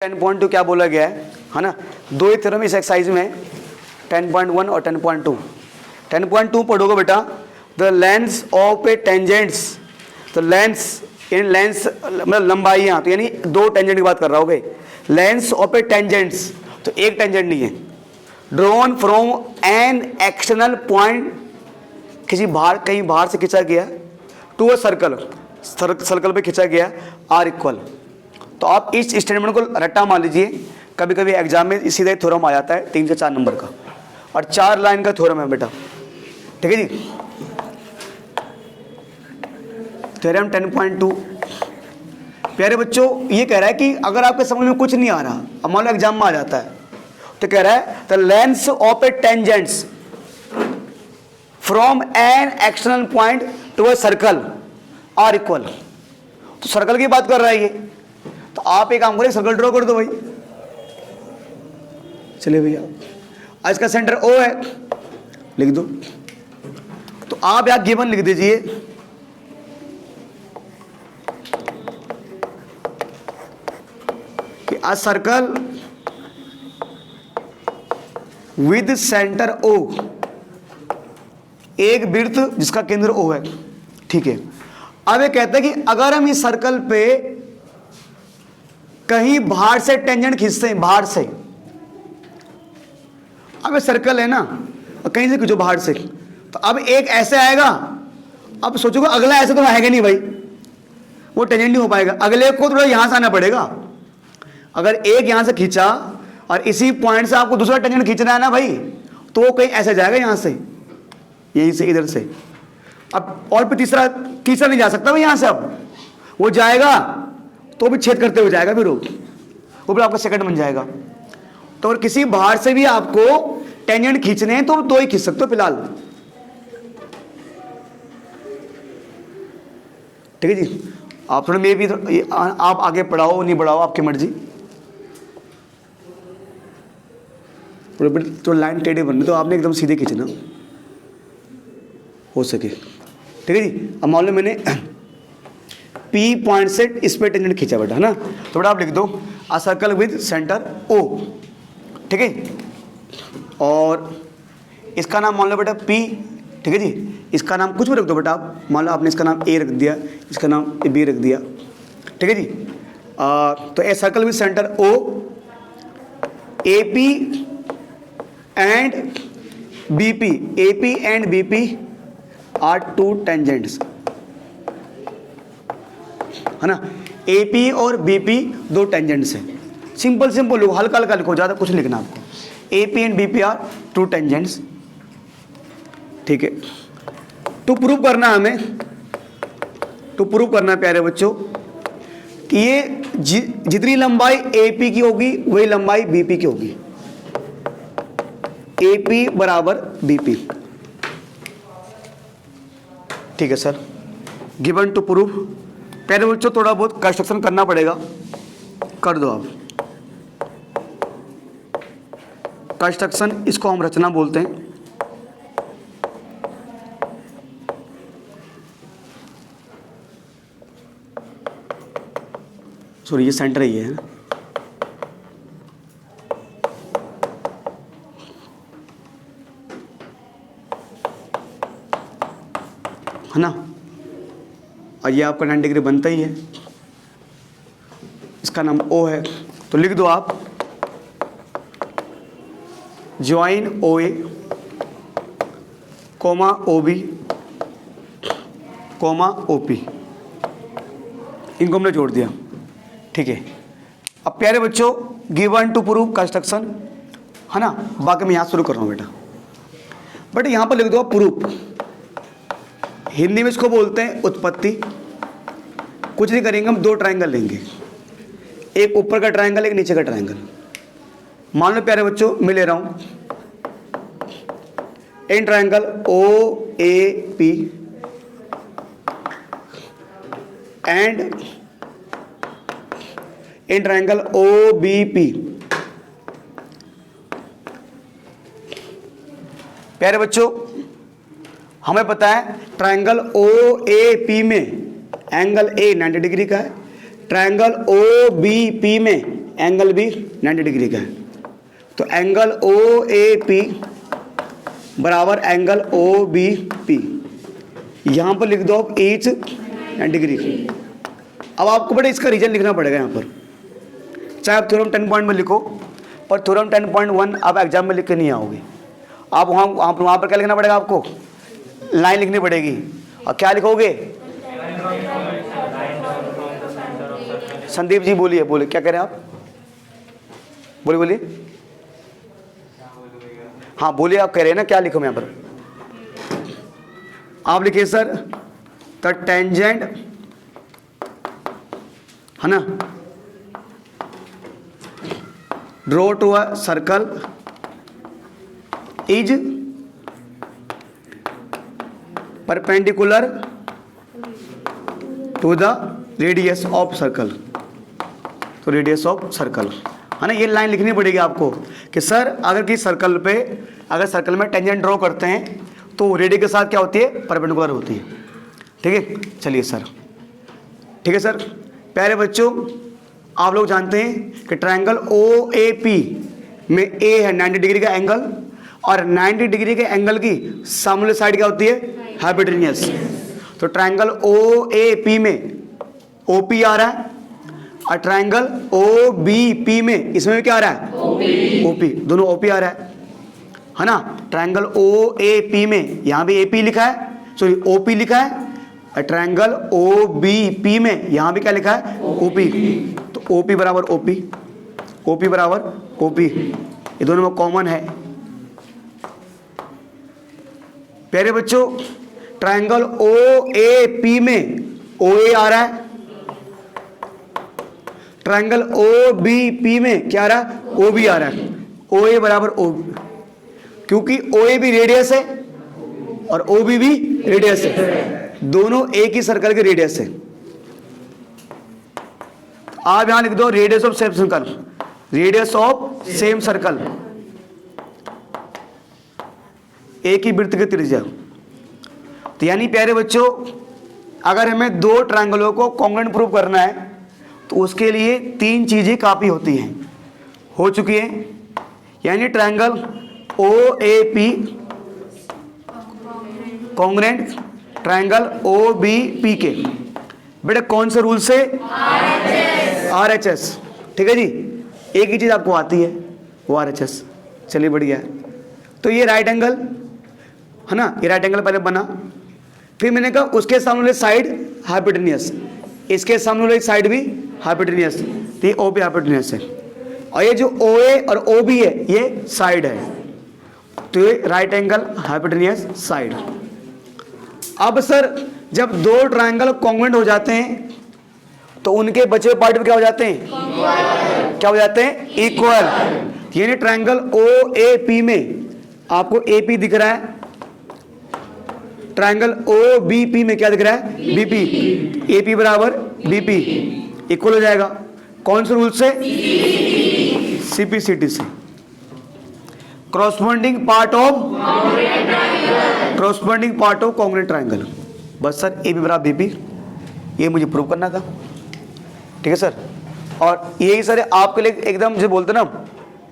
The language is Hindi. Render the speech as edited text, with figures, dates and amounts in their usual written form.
10.2 क्या बोला गया है ना। दो ही थ्योरम इस एक्सरसाइज में 10.1 और 10.2। 10.2 पढ़ोगे बेटा, the lengths of a tangents, तो लेंस यानी लेंस मतलब लंबाइयाँ, तो यानी दो टेंजेंट की बात कर रहा होगे। लेंस ऑफ ए टेंजेंट्स, तो एक टेंजेंट नहीं है। Drawn from an external point, किसी बाहर कहीं बाहर से खींचा गया, टू अ सर्कल, सर्कल पे खींचा गया, आर इक्वल। तो आप इस स्टेटमेंट को रट्टा मान लीजिए, कभी कभी एग्जाम में सीधा थ्योरम आ जाता है 3 से 4 नंबर का, और 4 लाइन का थ्योरम है बेटा, ठीक है जी। थ्योरम 10.2 प्यारे बच्चों ये कह रहा है कि अगर आपके समझ में कुछ नहीं आ रहा, अब मान लो एग्जाम में आ जाता है, तो कह रहा है the lengths of a tangents from an external point to a circle are equal. तो सर्कल की बात कर रहा है ये, तो आप एक काम करिए, सर्कल ड्रॉ कर दो भाई। चलिए भैया, आज का सेंटर ओ है, लिख दो। तो आप यहां गिवन लिख दीजिए कि a circle with centre O, एक वृत्त जिसका केंद्र ओ है, ठीक है। अब ये कहता है कि अगर हम इस सर्कल पे कहीं बाहर से टेंजेंट खींचते हैं, बाहर से, अब ये सर्कल है ना, कहीं से खींचो बाहर से, तो अब एक ऐसे आएगा, अब सोचोगे अगला ऐसे तो आएगा नहीं भाई, वो टेंजेंट नहीं हो पाएगा, अगले को थोड़ा यहां से आना पड़ेगा। अगर एक यहां से खींचा और इसी पॉइंट से आपको दूसरा टेंजेंट खींचना है ना भाई, तो वो कहीं ऐसे जाएगा, यहां से, यहीं से, इधर से। अब और फिर तीसरा नहीं जा सकता भाई यहां से, अब वो जाएगा तो भी छेद करते हुए जाएगा, फिर वो भी आपका सेकंड बन जाएगा। तो अगर किसी बाहर से भी आपको टेंजेंट खींचने हैं तो दो ही खींच सकते हो फिलहाल, ठीक है जी। आप थोड़ा मे भी आप आगे पढ़ाओ नहीं पढ़ाओ आपकी मर्जी, तो लाइन टेढ़ी बननी, तो आपने एकदम सीधे खींचना हो सके, ठीक है जी। अब मान लो मैंने P पॉइंट से इस पे टेंजेंट खींचा बेटा, है ना, तो बेटा आप लिख दो अ सर्कल विद सेंटर O, ठीक है। और इसका नाम मान लो बेटा P, ठीक है जी। इसका नाम कुछ भी रख दो बेटा आप, मान लो आपने इसका नाम A रख दिया, इसका नाम B रख दिया, ठीक है जी। तो a circle with centre O, AP and BP, AP and BP are two tangents, है ना। AP और BP दो टेंजेंट्स हैं। सिंपल लिखो, हल्का हल्का लिखो, ज़्यादा कुछ लिखना आपको। AP and BP are two tangents, ठीक है। टू प्रूव करना हमें, टू प्रूव करना प्यारे बच्चों कि ये जितनी लंबाई AP की होगी वही लंबाई BP की होगी। AP बराबर BP, ठीक है सर। गिवन टू प्रूफ, पहले बच्चों थोड़ा बहुत कंस्ट्रक्शन करना पड़ेगा, कर दो आप। कंस्ट्रक्शन इसको हम रचना बोलते हैं। सॉरी, ये सेंटर ही है ना, और ये आपका 90 डिग्री बनता ही है। इसका नाम O है, तो लिख दो आप join OA comma OB comma OP, इनको हमने जोड़ दिया, ठीक है। अब प्यारे बच्चों गिवन टू प्रूव कंस्ट्रक्शन, है ना, बाकी मैं यहाँ शुरू कर रहा हूँ बेटा यहाँ पर लिख दो प्रूफ। हिंदी में इसको बोलते हैं उत्पत्ति। कुछ नहीं करेंगे हम, दो ट्रायंगल लेंगे, एक ऊपर का ट्रायंगल, एक नीचे का ट्रायंगल। मान लो प्यारे बच्चों मैं ले रहा हूं in triangle OAP and in triangle OBP। प्यारे बच्चों हमें पता है ट्रायंगल OAP में एंगल A 90 डिग्री का है, ट्रायंगल OBP में एंगल भी 90 डिग्री का है। तो एंगल ओ ए पी बराबर एंगल ओ बी पी, यहाँ पर लिख दो आप ईच 90 डिग्री। अब आपको बड़े इसका रीजन लिखना पड़ेगा यहाँ पर, चाहे आप थ्योरम 10 पॉइंट में लिखो, पर थ्योरम 10.1 आप एग्जाम में लिख के नहीं आओगे। आप वहाँ पर क्या लिखना पड़ेगा आपको, लाइन लिखनी पड़ेगी। और क्या लिखोगे, संदीप जी बोलिए, बोलिए क्या कह रहे हैं आप, बोलिए बोलिए, हाँ बोलिए, आप कह रहे हैं ना क्या लिखो मैं यहाँ पर। आप लिखिए सर द टेंजेंट, है ना, draw to a circle is perpendicular to the radius of circle. तो रेडियस ऑफ सर्कल, है ना, ये लाइन लिखनी पड़ेगी आपको कि सर अगर किसी सर्कल पे, अगर सर्कल में टेंजेंट ड्रॉ करते हैं तो रेडियस के साथ क्या होती है, परपेंडिकुलर होती है। ठीक है, चलिए सर, ठीक है सर। प्यारे बच्चों, आप लोग जानते हैं कि ट्रायंगल ओ ए पी में ए है 90 डिग्री का एंगल, और 90 डिग्री के एंगल की सामने साइड क्या होती है, हाइपोटेन्यूस। तो ट्रायंगल ओ ए पी में ओ पी आ रहा है, और ट्रायंगल ओ बी पी में, इसमें भी क्या आ रहा है, ओ पी, दोनों ओ पी आ रहा है ना। ट्रायंगल ओ ए पी में यहाँ भी ए पी लिखा है, सॉरी ओ पी लिखा है, और ट्रायंगल ओ बी पी में यहाँ भी क्या लिखा है, ओ पी। तो ओ पी बराबर ओ पी, ओ पी बराबर ओ पी, ये दोनों में कॉमन है। प्यारे बच्चों, ट्रायंगल ओ ए पी में ओ ए आ रहा है, ट्रायंगल ओ बी पी में क्या आ रहा है, ओ बी आ रहा है। ओ ए बराबर ओ, क्योंकि ओ ए भी रेडियस है और ओ बी भी रेडियस है, दोनों एक ही सर्कल के रेडियस है। आप यहां लिख दो radius of same circle, radius of same circle, एक ही वृत्त के त्रिज्या। तो यानी प्यारे बच्चों, अगर हमें दो ट्रायंगलों को कॉन्ग्रुएंट प्रूव करना है तो उसके लिए तीन चीजें काफी होती हैं, हो चुकी है। यानी triangle O A P congruent triangle O B P के, बेटा कौन से रूल से, RHS। ठीक है जी, एक ही चीज आपको आती है वो RHS। चलिए बढ़िया है। तो ये राइट एंगल है ना, ये राइट एंगल पहले बना, फिर मैंने कहा उसके सामने वाली साइड हाइपोटेन्यूस, इसके सामने वाली साइड भी हाइपोटेन्यूस, तो ये ओ पी हाइपोटेन्यूस है, और ये जो ओ ए और ओ बी है ये साइड है, तो ये राइट एंगल हाइपोटेन्यूस साइड। अब सर जब दो ट्रायंगल कॉन्ग्रुएंट हो जाते हैं तो उनके बचे हुए पार्ट में क्या हो जाते हैं, क्या हो जाते हैं, इक्वल। यानी ट्रायंगल ओ ए पी में आपको ए पी दिख रहा है, ट्रायंगल ओ बी पी में क्या दिख रहा है, बी पी, ए पी बराबर बी पी, इक्वल हो जाएगा। कौन से रूल से, CPCT से, corresponding part of congruent triangle. बस सर ए बी बराबर बी पी, ये मुझे प्रूव करना था। ठीक है सर, और यही सर आपके लिए एकदम जो बोलते ना